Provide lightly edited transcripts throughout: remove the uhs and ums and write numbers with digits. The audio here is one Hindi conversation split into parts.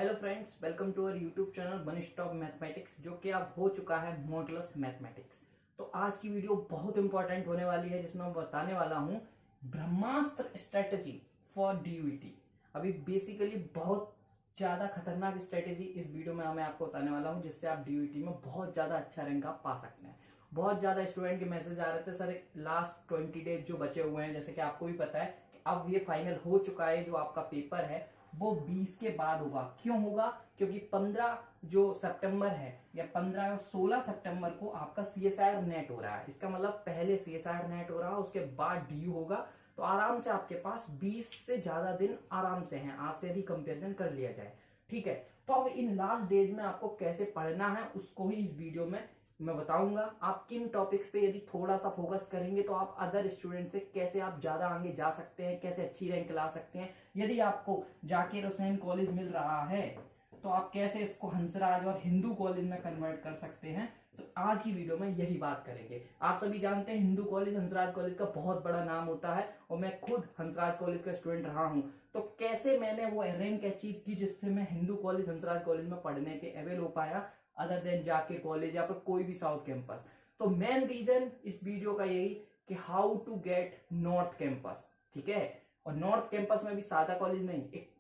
Hello friends, welcome to our YouTube channel one stop mathematics, जो कि अब हो चुका है मॉडुलस मैथमेटिक्स। तो आज की वीडियो बहुत इंपॉर्टेंट होने वाली है, जिसमें मैं बताने वाला हूं ब्रह्मास्त्र स्ट्रेटजी फॉर डीयूईटी। अभी बेसिकली बहुत ज्यादा खतरनाक स्ट्रेटेजी इस वीडियो में मैं आपको बताने वाला हूं, जिससे आप डीयूईटी में बहुत ज्यादा अच्छा रैंक आप पा सकते हैं। बहुत ज्यादा स्टूडेंट के मैसेज आ रहे थे, सर लास्ट 20 डेज जो बचे हुए हैं, जैसे कि आपको भी पता है कि अब ये फाइनल हो चुका है, जो आपका पेपर है वो 20 के बाद होगा। क्यों होगा? क्योंकि 15 जो सितंबर है या 15 या 16 सितंबर को आपका सीएसआईआर नेट हो रहा है। इसका मतलब पहले सीएसआईआर नेट हो रहा है, उसके बाद डीयू होगा। तो आराम से आपके पास 20 से ज्यादा दिन आराम से हैं, आज से यदि कंपेरिजन कर लिया जाए। ठीक है, तो अब इन लास्ट डेज में आपको कैसे पढ़ना है उसको ही इस वीडियो में मैं बताऊंगा। आप किन टॉपिक्स पे यदि थोड़ा सा फोकस करेंगे तो आप अदर स्टूडेंट से कैसे आप ज्यादा आगे जा सकते हैं, कैसे अच्छी रैंक ला सकते हैं। यदि आपको जाकिर हुसैन कॉलेज मिल रहा है तो आप कैसे इसको हंसराज और हिंदू कॉलेज में कन्वर्ट कर सकते हैं। तो आज की वीडियो में यही बात करेंगे। आप सभी जानते हैं हिंदू कॉलेज हंसराज कॉलेज का बहुत बड़ा नाम होता है, और मैं खुद हंसराज कॉलेज का स्टूडेंट रहा हूं। तो कैसे मैंने वो रैंक अचीव की जिससे मैं हिंदू कॉलेज हंसराज कॉलेज में पढ़ने के अवेल हो पाया, अदर देन जाकिर कॉलेज या फिर कोई भी साउथ कैंपस। तो मेन रीजन इस वीडियो का यही कि how to get north campus. ठीक है, और नॉर्थ कैंपस में भी सादा कॉलेज नहीं, एक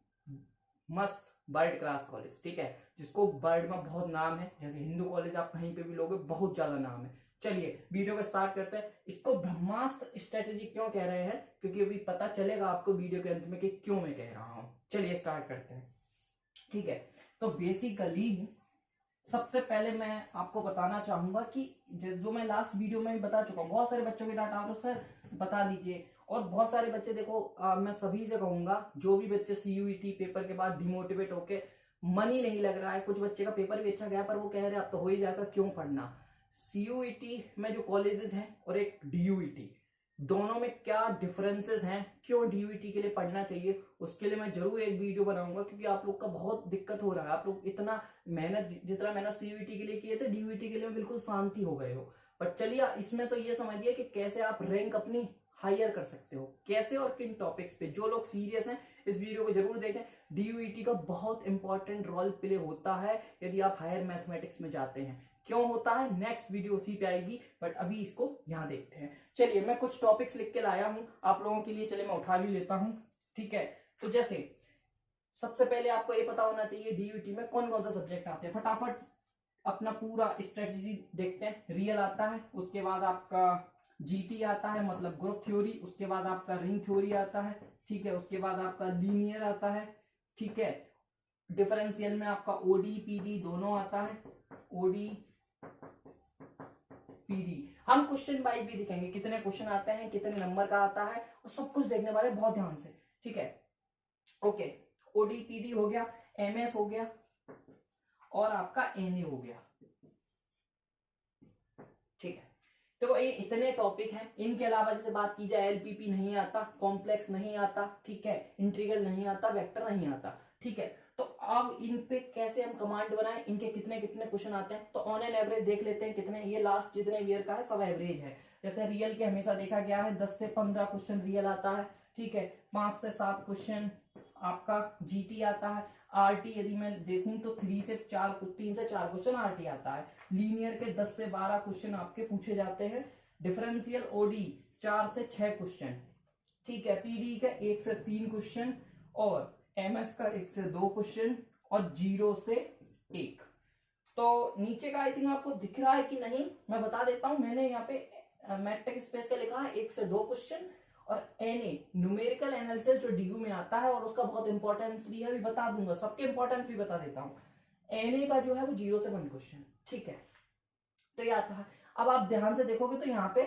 मस्त बर्ड क्लास कॉलेज, ठीक है, जिसको बर्ड में बहुत नाम है। जैसे हिंदू कॉलेज आप कहीं पे भी लोगे, बहुत ज्यादा नाम है। चलिए वीडियो को स्टार्ट करते हैं। इसको ब्रह्मास्त्र स्ट्रेटेजी क्यों कह रहे हैं, क्योंकि अभी पता चलेगा आपको वीडियो के अंत में कि क्यों मैं कह रहा हूं। चलिए स्टार्ट करते हैं। ठीक है, तो बेसिकली सबसे पहले मैं आपको बताना चाहूंगा कि जो मैं लास्ट वीडियो में बता चुका हूँ, बहुत सारे बच्चों के डाटा आ रहे सर बता दीजिए। और बहुत सारे बच्चे देखो, मैं सभी से कहूंगा, जो भी बच्चे सीयूईटी पेपर के बाद डिमोटिवेट होके मन ही नहीं लग रहा है, कुछ बच्चे का पेपर भी अच्छा गया पर वो कह रहे हैं अब तो हो ही जाएगा, क्यों पढ़ना। सीयूईटी में जो कॉलेजेस हैं और एक डीयूईटी, दोनों में क्या डिफरेंसेस हैं, क्यों डीयूईटी के लिए पढ़ना चाहिए, उसके लिए मैं जरूर एक वीडियो बनाऊंगा। क्योंकि आप लोग का बहुत दिक्कत हो रहा है, आप लोग इतना मेहनत जितना मेहनत सीयूईटी के लिए किए थे, डीयूईटी के लिए बिल्कुल शांति हो गए हो। पर चलिए इसमें तो ये समझिए कि कैसे आप रैंक अपनी हायर कर सकते हो, कैसे और किन टॉपिक्स पे। जो लोग सीरियस हैं इस वीडियो को जरूर देखें। डीयूईटी का बहुत इंपॉर्टेंट रोल प्ले होता है यदि आप हायर मैथमेटिक्स में जाते हैं। क्यों होता है, नेक्स्ट वीडियो उसी पे आएगी, बट अभी इसको यहां देखते हैं। चलिए मैं कुछ टॉपिक्स लिख के लाया हूं आप लोगों के लिए, चलिए मैं उठा भी लेता हूं। ठीक है, तो जैसे सबसे पहले आपको ये पता होना चाहिए डीयूटी में कौन कौन सा सब्जेक्ट आते हैं। फटाफट अपना पूरा स्ट्रेटजी देखते हैं। रियल आता है, उसके बाद आपका जीटी आता है, मतलब ग्रुप थ्योरी, उसके बाद आपका रिंग थ्योरी आता है। ठीक है, उसके बाद आपका लीनियर आता है। ठीक है, डिफरेंशियल में आपका ओडी पीडी दोनों आता है, ओडी पीडी। हम क्वेश्चन वाइज भी दिखेंगे, कितने क्वेश्चन आते हैं, कितने नंबर का आता है, और सब कुछ देखने वाले बहुत ध्यान से। ठीक है, ओके, ओडीपीडी हो गया, एमएस हो गया, और आपका एनए हो गया। ठीक है, तो ये इतने टॉपिक हैं। इनके अलावा जैसे बात की जाए, एलपीपी नहीं आता, कॉम्प्लेक्स नहीं आता, ठीक है, इंटीग्रल नहीं आता, वेक्टर नहीं आता। ठीक है, तो अब इन पे कैसे हम कमांड बनाएं, इनके कितने कितने क्वेश्चन आते हैं। तो ऑन एन एवरेज देख लेते हैं कितने। ये लास्ट जितने ईयर का है सब एवरेज है। जैसे रियल के हमेशा देखा गया है 10 से 15 क्वेश्चन रियल आता है। ठीक है, 5 से 7 क्वेश्चन आपका जीटी आता है। आरटी यदि मैं देखूं तो 3 से 4 क्वेश्चन आरटी आता है। लीनियर के 10 से 12 क्वेश्चन आपके पूछे जाते हैं। डिफरेंशियल ओडी 4 से 6 क्वेश्चन। ठीक है, पीडी का 1 से 3 क्वेश्चन, और एमएस का 1 से 2 क्वेश्चन, और 0 से 1। तो नीचे का आई थिंक आपको दिख रहा है कि नहीं, मैं बता देता हूं। मैंने यहाँ पे मैट्रिक स्पेस का लिखा है 1 से 2 क्वेश्चन, और एनए न्यूमेरिकल एनालिसिस जो डीयू में आता है, और उसका बहुत इंपॉर्टेंस भी है, भी बता दूंगा, सबके इंपॉर्टेंस भी बता देता हूं। एनए का जो है वो 0 से 1 क्वेश्चन। ठीक है, तो ये आता है। अब आप ध्यान से देखोगे तो यहाँ पे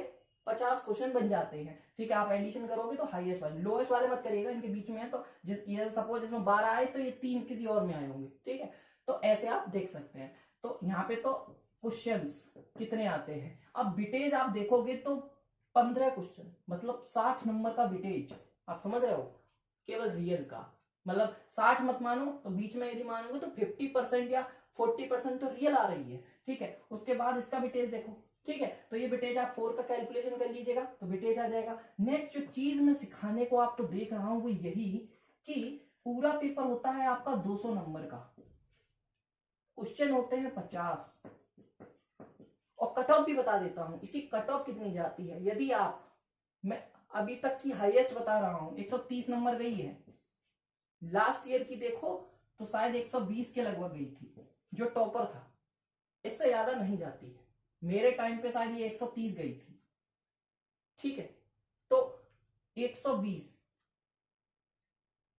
50 क्वेश्चन बन जाते हैं। ठीक है, आप एडिशन करोगे तो हाईएस्ट वाले, लोएस्ट वाले मत करिएगा, इनके बीच में है। तो जिस ये सपोज इसमें 12 आए तो ये 3 किसी और में आए होंगे। ठीक है, तो ऐसे आप देख सकते हैं। तो यहाँ पे तो क्वेश्चंस कितने आते हैं। अब बिटेज आप देखोगे तो 15 क्वेश्चन, मतलब 60 नंबर का बिटेज। आप समझ रहे हो, केवल रियल का। मतलब 60 मत मानो, तो बीच में यदि मानोगे तो 50% या 40% तो रियल आ रही है। ठीक है, उसके बाद इसका बिटेज देखो। ठीक है, तो ये बिटेज आप 4 का कैलकुलेशन कर लीजिएगा तो बिटेज आ जाएगा। नेक्स्ट जो चीज मैं सिखाने को आपको देख रहा हूं वो यही कि पूरा पेपर होता है आपका 200 नंबर का। क्वेश्चन होते हैं 50। और कट ऑफ भी बता देता हूं, इसकी कट ऑफ कितनी जाती है। यदि आप, मैं अभी तक की हाईएस्ट बता रहा हूं, 130 नंबर गई है। लास्ट ईयर की देखो तो शायद 120 के लगभग गई थी, जो टॉपर था। इससे ज्यादा नहीं जाती है। मेरे टाइम पे शायद ये 130 गई थी। ठीक है, तो 120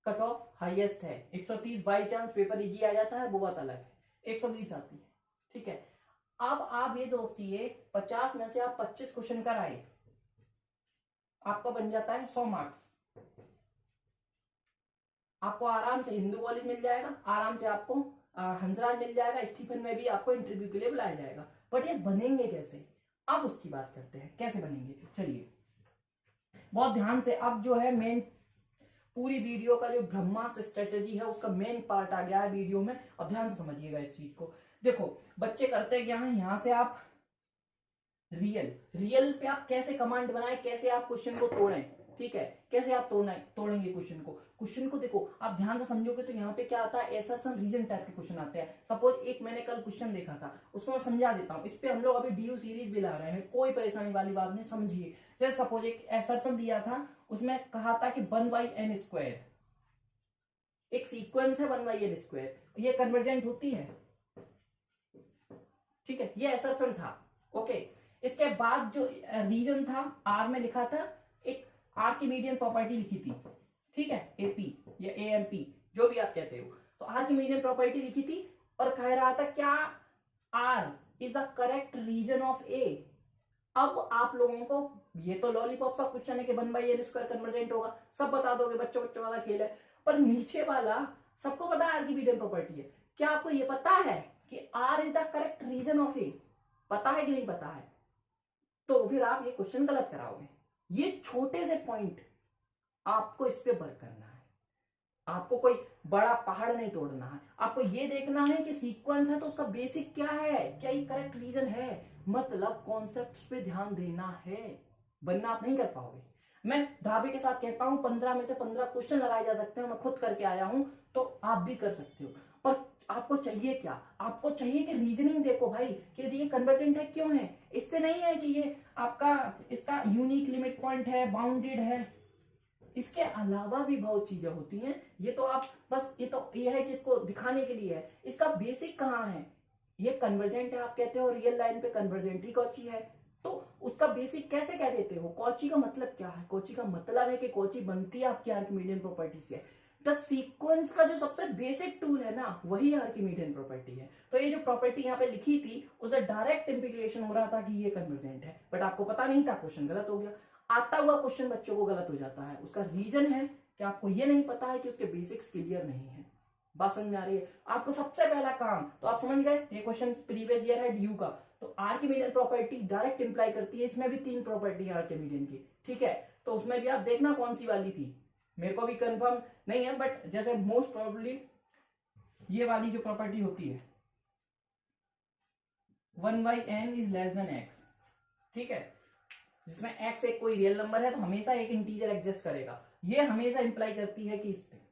कट ऑफ हाईएस्ट है। 130 बाई चांस पेपर इजी आ जाता है, वो बात अलग है। 120 आती है। ठीक है, अब आप ये सोचिए 50 में से आप 25 क्वेश्चन कराए, आपका बन जाता है 100 मार्क्स। आपको आराम से हिंदू कॉलेज मिल जाएगा, आराम से आपको हंसराज मिल जाएगा, स्टीफन में भी आपको इंटरव्यू के लिए बुलाया जाएगा। बट ये बनेंगे कैसे, अब उसकी बात करते हैं कैसे बनेंगे। चलिए बहुत ध्यान से, अब जो है मेन पूरी वीडियो का जो ब्रह्मास्त्र स्ट्रेटेजी है उसका मेन पार्ट आ गया है वीडियो में। अब ध्यान से समझिएगा इस चीज को। देखो बच्चे करते क्या है, यहां से आप रियल पे आप कैसे कमांड बनाए, कैसे आप क्वेश्चन को तोड़ें। ठीक है, कैसे आप तोड़ेंगे क्वेश्चन को देखो आप ध्यान से समझोगे तो यहाँ पे क्या आता है, एसर्शन रीजन टाइप के क्वेश्चन आते हैं। सपोज एक मैंने कल क्वेश्चन देखा था, उसको मैं समझा देता हूँ। इस पे हम लोग अभी डीयू सीरीज भी ला रहे हैं, कोई परेशानी वाली बात नहीं, समझिए। जैसे सपोज एक एसर्शन दिया था, उसमें कहा था कि 1/n², एक सीक्वेंस है 1/n², ये कन्वर्जेंट होती है। ठीक है, ये एसर्शन था। ओके, इसके बाद जो रीजन था, आर में लिखा था, एक आर्किमीडियन प्रॉपर्टी लिखी थी। ठीक है, एपी या एएमपी जो भी आप कहते हो, तो आर्किमीडियन प्रॉपर्टी लिखी थी और कह रहा था क्या R is the correct reason of A. अब आप लोगों को, ये तो लॉलीपॉप सा क्वेश्चन है कि 1/n² कन्वर्जेंट होगा, सब बता दोगे, बच्चों वाला खेल है। पर नीचे वाला सबको पता है आर्किमीडियन प्रॉपर्टी है। क्या आपको ये पता है कि R is the correct reason of A? पता है कि नहीं पता है? तो फिर आप ये क्वेश्चन गलत कराओगे। ये छोटे से पॉइंट आपको इस पे वर्क करना है। आपको कोई बड़ा पहाड़ नहीं तोड़ना है, आपको ये देखना है कि सीक्वेंस है तो उसका बेसिक क्या है, क्या ये करेक्ट रीजन है। मतलब कॉन्सेप्ट्स पे ध्यान देना है, वरना आप नहीं कर पाओगे। मैं ढाबे के साथ कहता हूं 15 में से 15 क्वेश्चन लगाए जा सकते हैं, मैं खुद करके आया हूं, तो आप भी कर सकते हो। पर आपको चाहिए क्या, आपको चाहिए कि रीजनिंग देखो भाई कि ये कन्वर्जेंट है क्यों है। इससे नहीं है कि ये आपका इसका यूनिक लिमिट पॉइंट है, बाउंडेड है। इसके अलावा भी बहुत चीजें होती हैं। ये तो आप बस ये है कि इसको दिखाने के लिए है। इसका बेसिक कहाँ है, ये कन्वर्जेंट है आप कहते हो, रियल लाइन पे कन्वर्जेंट ही कॉची है, तो उसका बेसिक कैसे कह देते हो। कॉची का मतलब क्या है, कॉची का मतलब है कि कॉची बनती है आपकी आर्किमीडियन प्रॉपर्टी से। द सीक्वेंस का जो सबसे बेसिक टूल है ना, वही आर्किमीडियन प्रॉपर्टी है। तो ये जो प्रॉपर्टी यहाँ पे लिखी थी उससे डायरेक्ट इंप्लीकेशन हो रहा था कि ये कन्वर्जेंट है, बट आपको पता नहीं था, क्वेश्चन गलत हो गया। आता हुआ क्वेश्चन बच्चों को गलत हो जाता है, उसका रीजन है कि आपको ये नहीं पता है कि उसके बेसिक्स क्लियर नहीं है। बात समझ में आ रही है? आपको सबसे पहला काम तो आप समझ गए, ये क्वेश्चन प्रीवियस ईयर है ड्यू का। तो आर्किमीडियन प्रॉपर्टी डायरेक्ट इंप्लाई करती है, इसमें भी 3 प्रॉपर्टी है आर्किमीडियन की। ठीक है, तो उसमें भी आप देखना कौन सी वाली थी, मेरे को भी कंफर्म नहीं है, बट जैसे मोस्ट प्रोबेबली ये वाली जो प्रॉपर्टी होती है 1/n is less than x। ठीक है, जिसमें x एक कोई रियल नंबर है तो हमेशा एक इंटीजर एग्जिस्ट करेगा, ये हमेशा इंप्लाई करती है कि इस पे।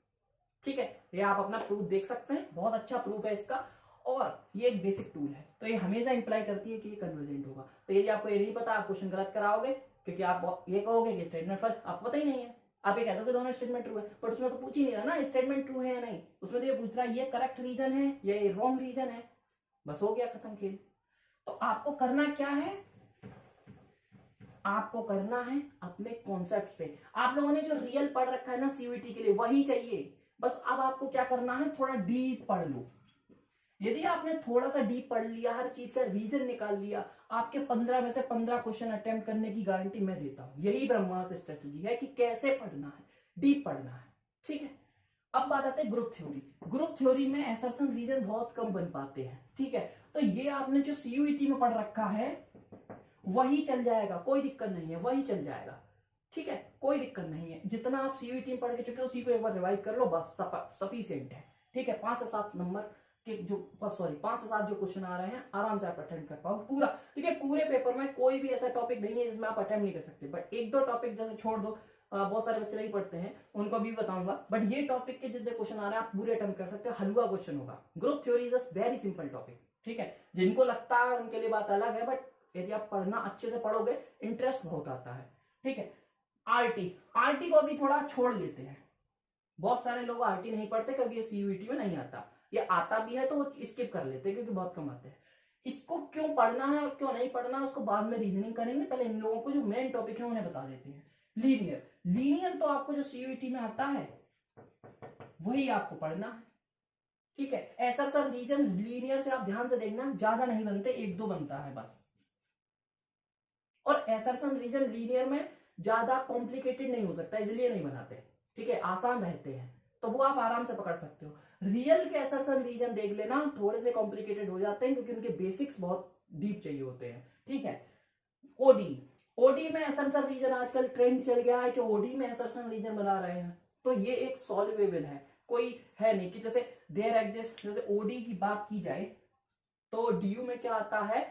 ठीक है, ये आप अपना प्रूफ देख सकते हैं, बहुत अच्छा प्रूफ है इसका, और ये एक बेसिक टूल है, तो ये हमेशा इंप्लाई करती है कि ये कन्वर्जेंट होगा। तो यदि आपको ये नहीं पता, आप क्वेश्चन गलत कराओगे, क्योंकि आप ये कहोगे कि स्टेटमेंट फर्स्ट आपको पता ही नहीं है, आप ये कह दो कि दोनों स्टेटमेंट ट्रू है, बट उसमें तो पूछ ही नहीं रहा ना स्टेटमेंट ट्रू है या नहीं, उसमें तो ये पूछ रहा है ये करेक्ट रीजन है या ये रॉन्ग रीजन है। बस हो गया, खत्म खेल। तो आपको करना क्या है, आपको करना है अपने कॉन्सेप्ट्स पे। आप लोगों ने जो रियल पढ़ रखा है ना सीयूईटी के लिए, वही चाहिए। बस अब आपको क्या करना है, थोड़ा डीप पढ़ लो। यदि आपने थोड़ा सा डीप पढ़ लिया, हर चीज का रीजन निकाल लिया, आपके 15 में से 15 क्वेश्चन अटेम्प्ट करने की गारंटी मैं देता हूं। यही ब्रह्मास्त्र स्ट्रेटजी है कि कैसे पढ़ना है, डीप पढ़ना है। ठीक है, अब बात आती है ग्रुप थ्योरी। ग्रुप थ्योरी में असर्शन रीजन बहुत कम बन पाते हैं। ठीक है, तो ये आपने जो सीयूईटी में पढ़ रखा है वही चल जाएगा, कोई दिक्कत नहीं है, वही चल जाएगा। ठीक है, कोई दिक्कत नहीं है, जितना आप सीयूईटी में पढ़ के चुके हो उसी को एक बार रिवाइज कर लो, बस सफिशिएंट है। ठीक है, 5 से 7 नंबर के जो 5 से 7 जो क्वेश्चन आ रहे हैं आराम से आप अटेम्प्ट कर पाओ पूरा। ठीक है, पूरे पेपर में कोई भी ऐसा टॉपिक नहीं है जिसमें आप अटेम्प्ट नहीं कर सकते, बट 1-2 टॉपिक जैसे छोड़ दो, बहुत सारे बच्चे नहीं पढ़ते हैं, उनको भी बताऊंगा। बट ये टॉपिक के जितने क्वेश्चन आ रहे हैं आप पूरे अटेम्प्ट कर सकते हो, हलवा क्वेश्चन होगा। Group theory is a very simple topic, ठीक है। जिनको लगता है उनके लिए बात अलग है, बट यदि आप पढ़ना अच्छे से पढ़ोगे इंटरेस्ट बहुत आता है, ठीक है। आरटी को भी थोड़ा छोड़ लेते हैं, बहुत सारे लोग आरटी नहीं पढ़ते क्योंकि ये सीयूईटी में नहीं आता, ये आता भी है तो वो स्किप कर लेते हैं क्योंकि बहुत कम आते हैं। इसको क्यों पढ़ना है और क्यों नहीं पढ़ना है उसको बाद में रीजनिंग करेंगे, पहले इन लोगों को जो मेन टॉपिक है उन्हें बता देते हैं। लीनियर तो आपको जो सीयूईटी में आता है वही आपको पढ़ना है, ठीक है। ऐसा सर रीजन लीनियर से आप ध्यान से देखना, ज्यादा नहीं बनते, एक दो बनता है बस। और ऐसा सम रीजन लीनियर में ज्यादा कॉम्प्लिकेटेड नहीं हो सकता, इसलिए नहीं बनाते, ठीक है, आसान रहते हैं तो वो आप आराम से पकड़ सकते हो। रियल के ऐसा सम रीजन देख लेना, थोड़े से कॉम्प्लिकेटेड हो जाते हैं क्योंकि उनके बेसिक्स बहुत डीप चाहिए होते हैं, ठीक है। ओडी में एसरसन रीजन आजकल ट्रेंड चल गया है कि ओडी में एसरसन रीजन बना रहे हैं, तो ये एक सॉल्वेबल है, कोई है नहीं कि जैसे देयर एग्जिस्ट, जैसे ओडी की बात की जाए तो डीयू में क्या आता है,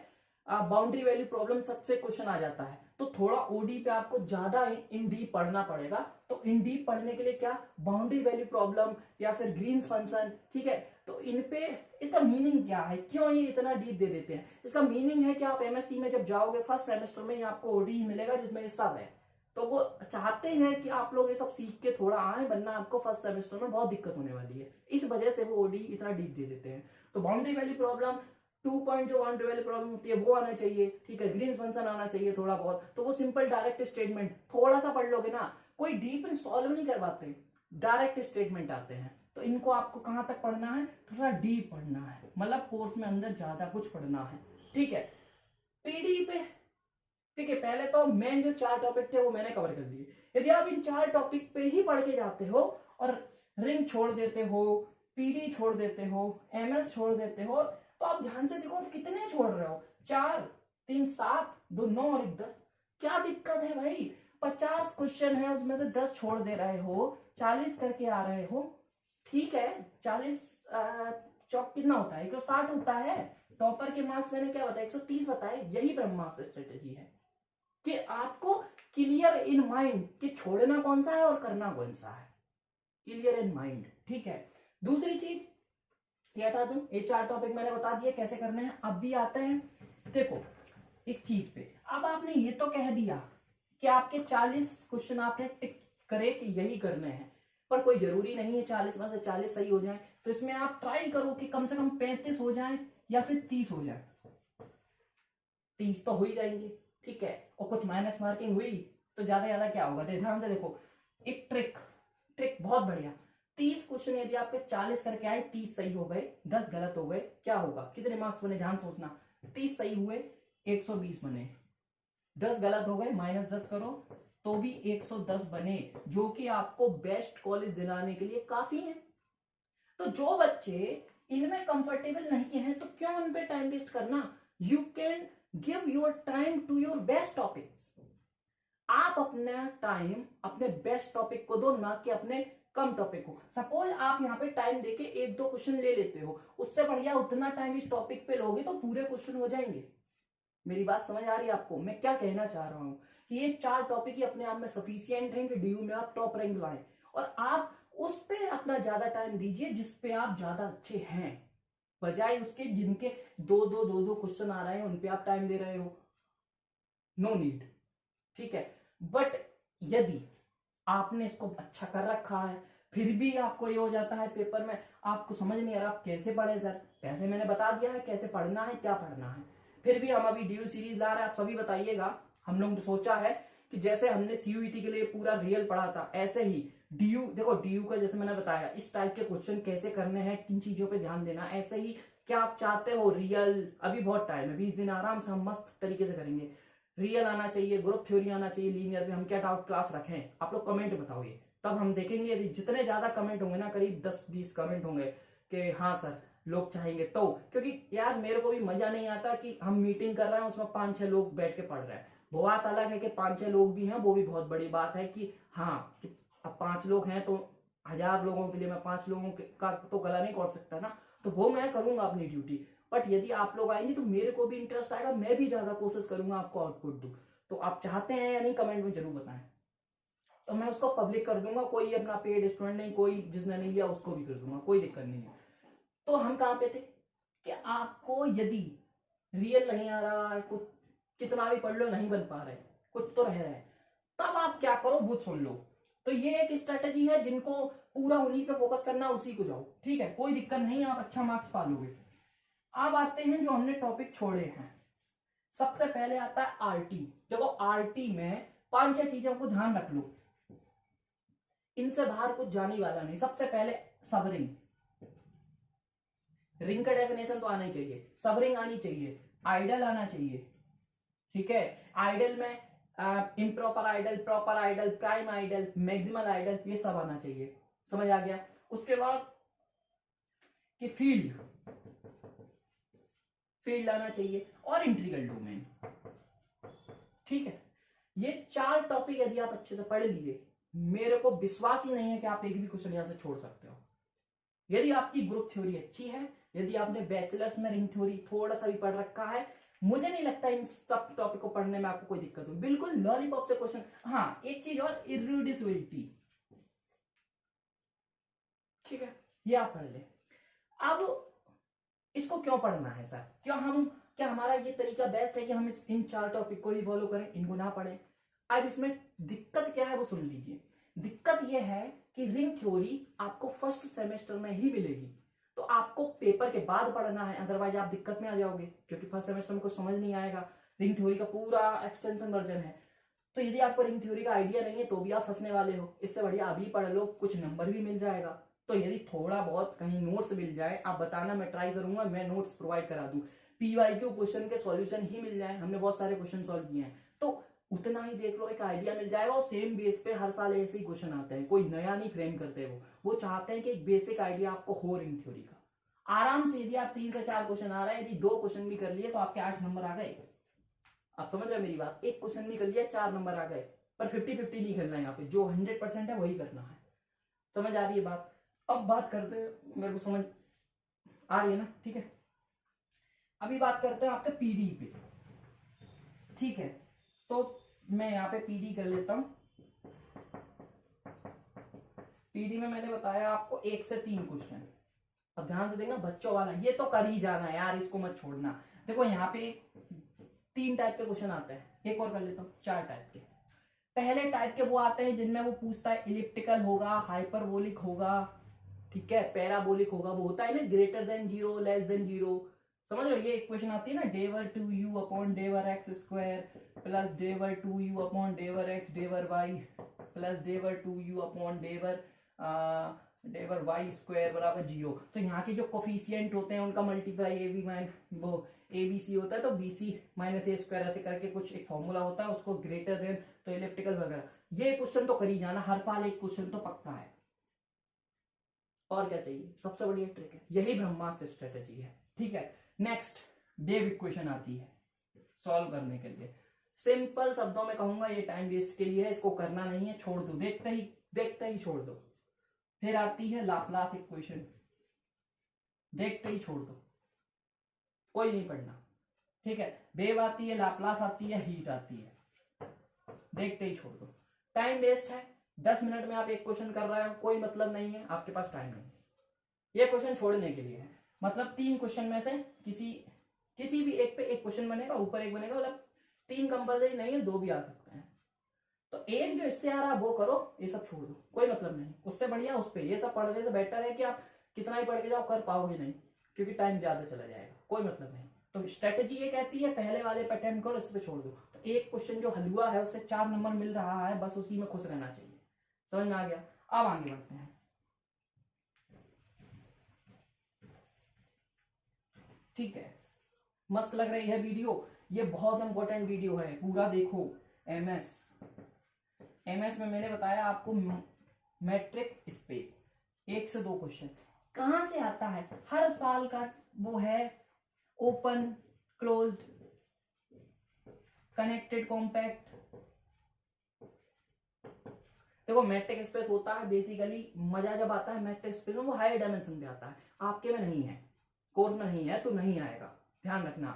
बाउंड्री वैल्यू प्रॉब्लम सबसे क्वेश्चन आ जाता है, तो थोड़ा ओडी पे आपको ज्यादा इन डीप पढ़ना पड़ेगा। तो इन डीप पढ़ने के लिए क्या, बाउंड्री वैल्यू प्रॉब्लम या फिर ग्रीन्स फंक्शन, ठीक है। तो इन पे इसका मीनिंग क्या है, क्यों ये इतना डीप दे देते हैं, इसका मीनिंग है कि आप एमएससी में जब जाओगे फर्स्ट सेमेस्टर में आपको ओडी ही मिलेगा जिसमें ये सब है, तो वो चाहते हैं कि आप लोग ये सब सीख के थोड़ा आए, वरना आपको फर्स्ट सेमेस्टर में बहुत दिक्कत होने वाली है, इस वजह से वो ओडी इतना डीप दे देते हैं। तो बाउंड्री वैल्यू प्रॉब्लम 2 पॉइंट जो बाउंड्री वैल्यू प्रॉब्लम होती है वो आना चाहिए, ठीक है। ग्रीन्स फंक्शन आना चाहिए थोड़ा बहुत, तो वो सिंपल डायरेक्ट स्टेटमेंट थोड़ा सा पढ़ लोगे ना, कोई डीप सॉल्व नहीं करवाते, डायरेक्ट स्टेटमेंट आते हैं, तो इनको आपको कहां तक पढ़ना है, थोड़ा डीप पढ़ना है, मतलब कोर्स में अंदर ज्यादा कुछ पढ़ना है, ठीक है। पीडी पे, ठीक है, पहले तो मेन जो 4 टॉपिक थे वो मैंने कवर कर दिए। यदि आप इन 4 टॉपिक पे ही पढ़ के जाते हो और रिंग छोड़ देते हो, पीडी छोड़ देते हो, एमएस छोड़ देते हो, तो आप ध्यान से देखो कितने छोड़ रहे हो, 4 3 7 2 9 और 1 10, क्या दिक्कत है भाई, 50 क्वेश्चन है उसमें से 10 छोड़ दे रहे हो, 40 करके आ रहे हो, ठीक है। 40 चौक कितना होता है, 160 होता है। टॉपर के मार्क्स मैंने क्या बताया, 130 बताए। यही ब्रह्मास्त्र स्ट्रेटेजी है कि आपको क्लियर इन माइंड कि छोड़ना कौन सा है और करना कौन सा है, क्लियर इन माइंड, ठीक है। दूसरी चीज ये हटा दूं, ये 4 टॉपिक मैंने बता दिए कैसे करने हैं। अब भी आते हैं, देखो एक चीज पे, अब आपने ये तो कह दिया कि आपके 40 क्वेश्चन आपने टिक करे कि यही करने हैं, पर कोई जरूरी नहीं है 40 में से 40 सही हो जाए, तो इसमें आप ट्राई करो कि कम से कम 35 हो जाए या फिर 30 हो जाए। 30 तो हो ही जाएंगे, ठीक है, और कुछ माइनस मार्किंग हुई तो ज्यादा क्या होगा, ध्यान से देखो, एक ट्रिक बहुत बढ़िया। 30 क्वेश्चन यदि आपके 40 करके आए, 30 सही हो गए, 10 गलत हो गए, क्या होगा, कितने मार्क्स बने, ध्यान सोचना, 30 सही हुए 120 बने, 10 गलत हो गए -10 करो तो भी 110 बने, जो कि आपको बेस्ट कॉलेज दिलाने के लिए काफी है। तो जो बच्चे इनमें कंफर्टेबल नहीं है तो क्यों उन पे टाइम वेस्ट करना, you can give your time to your best topics. आप अपना टाइम अपने बेस्ट टॉपिक को दो, ना कि अपने कम टॉपिक को। सपोज आप यहाँ पे टाइम देके 1-2 क्वेश्चन ले लेते हो, उससे बढ़िया उतना टाइम इस टॉपिक पे लोगे तो पूरे क्वेश्चन हो जाएंगे। मेरी बात समझ आ रही है आपको, मैं क्या कहना चाह रहा हूं कि ये 4 टॉपिक ही अपने आप में सफिशियंट हैं कि डीयू में आप टॉप रैंक लाएं, और आप उस पे अपना ज्यादा टाइम दीजिए जिसपे आप ज्यादा अच्छे हैं, बजाय उसके जिनके 2-2 क्वेश्चन आ रहे हैं उन पे आप टाइम दे रहे हो, नो नीड, ठीक है। बट यदि आपने इसको अच्छा कर रखा है, फिर भी आपको ये हो जाता है पेपर में आपको समझ नहीं आ रहा आप कैसे पढ़े, सर पैसे मैंने बता दिया है कैसे पढ़ना है, क्या पढ़ना है, फिर भी हम अभी डीयू सीरीज ला रहे हैं, आप सभी बताइएगा। हम लोग ने सोचा है कि जैसे हमने सीयूईटी के लिए पूरा रियल पढ़ा था, ऐसे ही डीयू, देखो डीयू का जैसे मैंने बताया इस टाइप के क्वेश्चन कैसे करने हैं, किन चीजों पे ध्यान देना, ऐसे ही क्या आप चाहते हो रियल, अभी बहुत टाइम है, 20 दिन आराम से हम मस्त तरीके से करेंगे। रियल आना चाहिए, ग्रुप थ्योरी आना चाहिए, लीनियर पे हम क्या डाउट क्लास रखें, आप लोग कमेंट बताओगे, तब हम देखेंगे। यदि जितने ज्यादा कमेंट होंगे ना, करीब 10-20 कमेंट होंगे कि हाँ सर लोग चाहेंगे, तो क्योंकि यार मेरे को भी मजा नहीं आता कि हम मीटिंग कर रहे हैं उसमें 5-6 लोग बैठ के पढ़ रहे हैं। वो बात अलग है कि 5-6 लोग भी हैं, वो भी बहुत बड़ी बात है कि हाँ कि अब 5 लोग हैं तो 1000 लोगों के लिए मैं 5 लोगों का तो गला नहीं काट सकता ना, तो वो मैं करूंगा अपनी ड्यूटी। बट यदि आप लोग आएंगे तो मेरे को भी इंटरेस्ट आएगा, मैं भी ज्यादा कोशिश करूंगा आपको आउटपुट दूं। तो आप चाहते हैं या नहीं कमेंट में जरूर बताएं। तो मैं उसको पब्लिक कर दूंगा, कोई अपना पेड स्टूडेंट नहीं, कोई जिसने नहीं लिया उसको भी कर दूंगा, कोई दिक्कत नहीं है। तो हम कहाँ पे थे कि आपको यदि रियल नहीं आ रहा है, कुछ कितना भी पढ़ लो नहीं बन पा रहे, कुछ तो रह रहा है, तब आप क्या करो, बुध सुन लो। तो ये एक स्ट्रेटेजी है, जिनको पूरा उन्हीं पे फोकस करना उसी को जाओ, ठीक है, कोई दिक्कत नहीं, आप अच्छा मार्क्स पा लोगे। अब आते हैं जो हमने टॉपिक छोड़े हैं। सबसे पहले आता है आरटी। देखो आरटी में 5-6 चीजों को ध्यान रख लो, इनसे बाहर कुछ जाने वाला नहीं। सबसे पहले सबरिंग, रिंग का डेफिनेशन तो आना ही चाहिए, सबरिंग आनी चाहिए, आइडल आना चाहिए, ठीक है। आइडल में improper ideal, proper ideal, prime ideal, maximal ideal, ये सब आना चाहिए, समझ आ गया। उसके बाद कि फील्ड आना चाहिए और इंटीग्रल डोमेन, ठीक है। ये 4 टॉपिक यदि आप अच्छे से पढ़ लिए, मेरे को विश्वास ही नहीं है कि आप एक भी क्वेश्चन यहां से छोड़ सकते हो। यदि आपकी ग्रुप थ्योरी अच्छी है, यदि आपने बैचलर्स में रिंग थ्योरी थोड़ा सा भी पढ़ रखा है, मुझे नहीं लगता इन सब टॉपिक को पढ़ने में आपको कोई दिक्कत हो, बिल्कुल लॉलीपॉप से क्वेश्चन। हाँ एक चीज और, इरिड्यूसिबिलिटी, ठीक है, ये आप पढ़ ले। अब इसको क्यों पढ़ना है सर, क्या हमारा ये तरीका बेस्ट है कि हम इन 4 टॉपिक को ही फॉलो करें, इनको ना पढ़ें? अब इसमें दिक्कत क्या है वो सुन लीजिए। दिक्कत यह है कि रिंग थ्योरी आपको फर्स्ट सेमेस्टर में ही मिलेगी, तो आपको पेपर के बाद पढ़ना है, अदरवाइज आप दिक्कत में आ जाओगे, क्योंकि फर्स्ट सेमेस्टर में कुछ समझ नहीं आएगा। रिंग थ्योरी का पूरा एक्सटेंशन वर्जन है, तो यदि आपको रिंग थ्योरी का आइडिया नहीं है तो भी आप फंसने वाले हो। इससे बढ़िया अभी पढ़ लो, कुछ नंबर भी मिल जाएगा। तो यदि थोड़ा बहुत कहीं नोट्स मिल जाए, आप बताना, मैं ट्राई करूंगा, मैं नोट्स प्रोवाइड करा दूं। पीवाईक्यू क्वेश्चन के सॉल्यूशन ही मिल जाए, हमने बहुत सारे क्वेश्चन सॉल्व किए हैं, तो उतना ही देख लो, एक आइडिया मिल जाएगा। और सेम बेस पे हर साल ऐसे ही क्वेश्चन आते हैं, कोई नया नहीं फ्रेम करते, वो चाहते हैं कि एक बेसिक आइडिया आपको हो रिंग थ्योरी का। आराम से यदि आप 3 से 4 क्वेश्चन आ रहे हैं, यदि 2 क्वेश्चन भी कर लिए तो आपके 8 नंबर आ गए। आप समझ रहे हैं मेरी बात, एक क्वेश्चन भी कर लिया 4 नंबर आ गए। पर 50-50 नहीं खेलना है यहाँ पे, जो 100% है वही करना है। समझ आ रही है बात? अब बात करते हैं, मेरे को समझ आ रही है ना, ठीक है। अभी बात करते हैं आपके पीडी पे, ठीक है। तो मैं यहाँ पे पीडी कर लेता हूं। पीडी में मैंने बताया आपको 1 से 3 क्वेश्चन। अब ध्यान से देखना, बच्चों वाला ये तो कर ही जाना है यार, इसको मत छोड़ना। देखो यहाँ पे 3 टाइप के क्वेश्चन आते हैं, एक और कर लेता हूँ, 4 टाइप के। पहले टाइप के वो आते हैं जिनमें वो पूछता है इलिप्टिकल होगा, हाइपरबोलिक होगा, ठीक है, पैराबोलिक होगा, वो होता है ना ग्रेटर देन 0, लेस देन 0, समझ रहे हो। ये एक क्वेश्चन आती है ना, डेवर 2u अपॉन डेवर एक्स स्क्वायर प्लस डेवर 2u अपॉन डेवर एक्स डेवर वाई प्लस डेवर 2u अपॉन डेवर वाई स्क्वायर बराबर 0। तो यहाँ के जो कोफिशियंट होते हैं उनका मल्टीप्लाई ए बी माइन वो ए बी सी होता है, तो बी सी माइनस ए स्क्वायर ऐसे करके कुछ एक फॉर्मूला होता है, उसको ग्रेटर देन तो इलेप्टिकल वगैरह। ये क्वेश्चन तो कर ही जाना, हर साल एक क्वेश्चन तो पक्का है। और क्या चाहिए, सबसे बड़ी ट्रिक है, यही ब्रह्मास्त्र स्ट्रेटेजी है, ठीक है। नेक्स्ट वेव इक्वेशन आती है सॉल्व करने के लिए। सिंपल शब्दों में कहूंगा, ये टाइम वेस्ट के लिए है, इसको करना नहीं है, छोड़ दो, देखते ही छोड़ दो। फिर आती है लाप्लास इक्वेशन, देखते ही छोड़ दो, कोई नहीं पढ़ना, ठीक है। वेव आती है, लाप्लास आती है, हीट आती है, देखते ही छोड़ दो। टाइम वेस्ट है, 10 मिनट में आप एक क्वेश्चन कर रहे हो, कोई मतलब नहीं है, आपके पास टाइम नहीं है, ये क्वेश्चन छोड़ने के लिए है। मतलब 3 क्वेश्चन में से किसी भी एक पे एक क्वेश्चन बनेगा, ऊपर एक बनेगा, मतलब 3 कंपल्सरी नहीं है, 2 भी आ सकते हैं। तो एक जो इससे आ रहा है वो करो, ये सब छोड़ दो, कोई मतलब नहीं। उससे बढ़िया उस पे, ये सब पढ़ने से बेटर है कि आप कितना ही पढ़ के जाओ, कर पाओगे नहीं, क्योंकि टाइम ज्यादा चला जाएगा, कोई मतलब नहीं। तो स्ट्रेटेजी ये कहती है पहले वाले पे अटेम्प्ट करो, इस पे छोड़ दो। तो एक क्वेश्चन जो हलवा है उससे 4 नंबर मिल रहा है, बस उसी में खुश रहना चाहिए। समझ में आ गया? अब आगे बढ़ते हैं, ठीक है। मस्त लग रही है वीडियो, ये बहुत इंपॉर्टेंट वीडियो है, पूरा देखो। एमएस में मैंने बताया आपको मैट्रिक स्पेस, 1 से 2 क्वेश्चन कहां से आता है, हर साल का वो है, ओपन, क्लोज्ड, कनेक्टेड, कॉम्पैक्ट। देखो मैट्रिक स्पेस होता है बेसिकली, मजा जब आता है मैट्रिक स्पेस में, वो हायर डायमेंशन पे आता है, आपके में नहीं है, कोर्स में नहीं है तो नहीं आएगा, ध्यान रखना।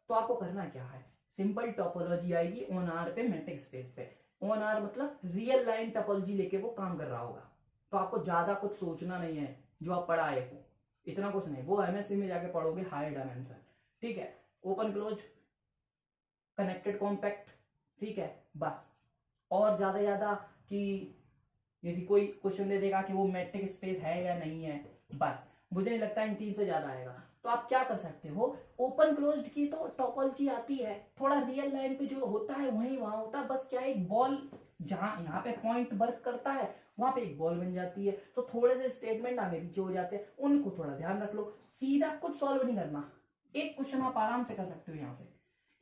तो आपको करना क्या है, सिंपल टोपोलॉजी आएगी ऑन आर पे, मैट्रिक स्पेस पे। ऑन आर मतलब रियल लाइन टोपोलॉजी लेके वो काम कर रहा होगा। तो आपको ज्यादा कुछ सोचना नहीं है जो आप पढ़ाए हो, इतना कुछ नहीं, वो एमएससी में जाके पढ़ोगे हायर डायमेंशन। ठीक है, ओपन क्लोज कनेक्टेड कॉम्पैक्ट, ठीक है बस। और ज्यादा कि यदि कोई क्वेश्चन दे देगा कि वो मैट्रिक स्पेस है या नहीं है, बस मुझे नहीं लगता इन 3 से ज्यादा आएगा। तो आप क्या कर सकते हो, ओपन क्लोज्ड की तो टोपोलॉजी आती है, थोड़ा रियल लाइन पे जो होता है वहीं वहां होता है, बस क्या एक बॉल जहां यहाँ पे पॉइंट वर्क करता है वहां पे एक बॉल बन जाती है, तो थोड़े से स्टेटमेंट आगे पीछे हो जाते हैं, उनको थोड़ा ध्यान रख लो। सीधा कुछ सॉल्व नहीं करना, एक क्वेश्चन आप आराम से कर सकते हो यहाँ से,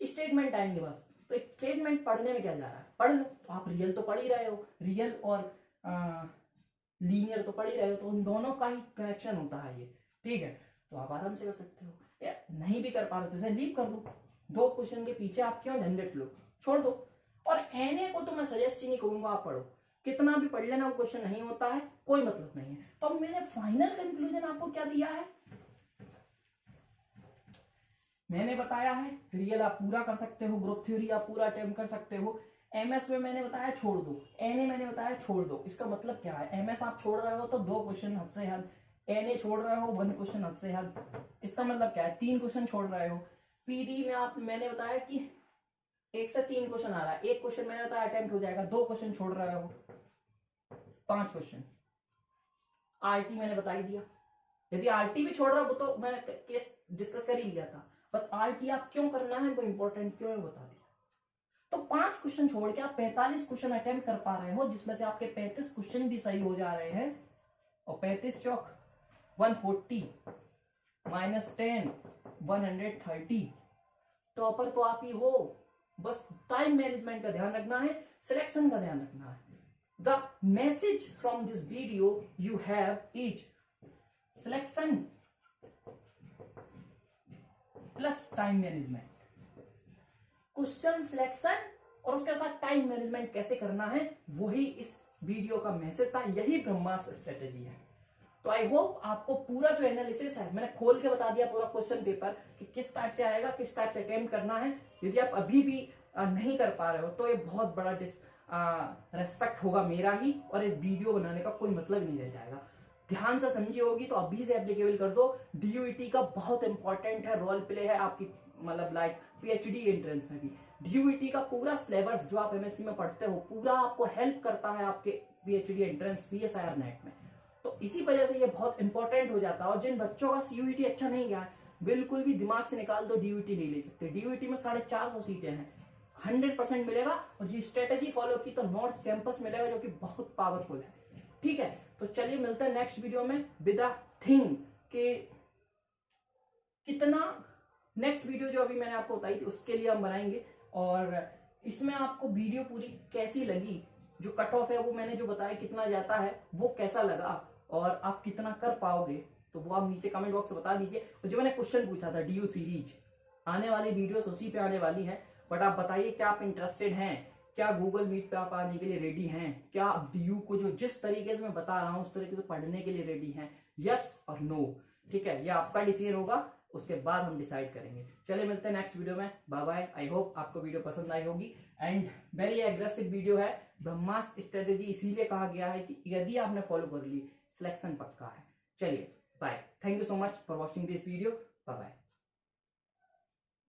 स्टेटमेंट आएंगे बस। तो एक स्टेटमेंट पढ़ने में क्या जा रहा है, पढ़ लो। तो आप रियल तो पढ़ ही रहे हो, रियल और लीनियर तो पढ़ ही रहे हो, तो उन दोनों का ही कनेक्शन होता है ये। ठीक है, तो आप आराम से कर सकते हो। या नहीं भी कर पा रहे तो लीव कर दो, 2 क्वेश्चन के पीछे आप क्यों झंझट लो, छोड़ दो। और एनए को तो मैं सजेस्ट ही नहीं करूंगा आप पढ़ो, कितना भी पढ़ लेना वो क्वेश्चन नहीं होता है, कोई मतलब नहीं है। तो मैंने फाइनल कंक्लूजन आपको क्या दिया है, मैंने बताया है रियल आप पूरा कर सकते हो, ग्रुप थ्योरी आप पूरा अटेम्प्ट कर सकते हो, एमएस में मैंने बताया छोड़ दो, एनए मैंने बताया छोड़ दो। इसका मतलब क्या है, एमएस आप छोड़ रहे हो तो 2 क्वेश्चन हद से हद, एनए छोड़ रहे हो 1 क्वेश्चन हद से हद, इसका मतलब क्या है 3 क्वेश्चन छोड़ रहे हो। पीडी में आप मैंने बताया कि 1 से 3 क्वेश्चन आ रहा है, 1 क्वेश्चन मैंने बताया अटेम्प्ट हो जाएगा, 2 क्वेश्चन छोड़ रहे हो 5 क्वेश्चन। आरटी मैंने बता ही दिया, यदि आरटी भी छोड़ रहा हो तो मैंने केस डिस्कस कर ही लिया था, बट आरटी आप क्यों करना है वो इंपॉर्टेंट क्यों है बता दिया। तो 5 क्वेश्चन छोड़ के आप 45 क्वेश्चन अटेम्प्ट कर पा रहे हो, जिसमें से आपके 35 क्वेश्चन भी सही हो जा रहे हैं, और 35 चौक 140 -10 130, टॉपर तो आप ही हो। बस टाइम मैनेजमेंट का ध्यान रखना है, सिलेक्शन का ध्यान रखना है। The message from this video you have is selection plus time management, question selection और उसके साथ टाइम मैनेजमेंट कैसे करना है, वही इस वीडियो का मैसेज था, यही ब्रह्मास्त्र स्ट्रेटेजी है। तो आई होप आपको पूरा जो एनालिसिस है मैंने खोल के बता दिया, पूरा क्वेश्चन पेपर कि किस टाइप से आएगा, किस टाइप से अटेम्प्ट करना है। यदि आप अभी भी नहीं कर पा रहे हो तो ये बहुत बड़ा रेस्पेक्ट होगा मेरा ही, और इस वीडियो बनाने का कोई मतलब नहीं रह जाएगा। ध्यान से समझी होगी तो अभी से एप्लीकेबल कर दो। डीयूईटी का बहुत इंपॉर्टेंट है, रोल प्ले है आपकी, मतलब लाइक पीएचडी एंट्रेंस में भी डीयूईटी का पूरा सिलेबस जो आप एमएससी में पढ़ते हो पूरा आपको हेल्प करता है आपके पीएचडी एंट्रेंस सीएसआईआर नेट में। तो इसी वजह से ये बहुत इंपॉर्टेंट हो जाता है। और जिन बच्चों का सीयूईटी अच्छा नहीं गया बिल्कुल भी दिमाग से निकाल दो, डीयूईटी नहीं ले सकते। डीयूईटी में 450 सीटें हैं, 100% मिलेगा, और ये स्ट्रेटेजी फॉलो की तो नॉर्थ कैंपस मिलेगा जो कि बहुत पावरफुल है। ठीक है, तो चलिए मिलते हैं नेक्स्ट वीडियो में विद अ थिंग के कितना, नेक्स्ट वीडियो जो अभी मैंने आपको बताई थी उसके लिए हम बनाएंगे, और इसमें आपको वीडियो पूरी कैसी लगी, जो कट ऑफ है वो मैंने जो बताया कितना जाता है वो कैसा लगा, और आप कितना कर पाओगे, तो वो आप नीचे कमेंट बॉक्स में बता दीजिए। और जो मैंने क्वेश्चन पूछा था डीयू सीरीज, आने वाली वीडियोस उसी पे आने वाली है, बट आप बताइए क्या आप इंटरेस्टेड हैं, क्या गूगल मीट पे आप आने के लिए रेडी हैं, क्या आप डीयू को जो जिस तरीके से मैं बता रहा हूं उस तरीके से पढ़ने के लिए रेडी हैं, यस और नो। ठीक है, ये आपका डिसीजन होगा, उसके बाद हम डिसाइड करेंगे। चलिए मिलते हैं नेक्स्ट वीडियो में, बाय बाय। आई होप आपको वीडियो पसंद आई होगी, एंड वेरी एग्रेसिव वीडियो है। ब्रह्मास्त्र स्ट्रेटेजी इसीलिए कहा गया है कि यदि आपने फॉलो कर ली सिलेक्शन पक्का है। चलिए bye, thank you so much for watching this video, bye bye.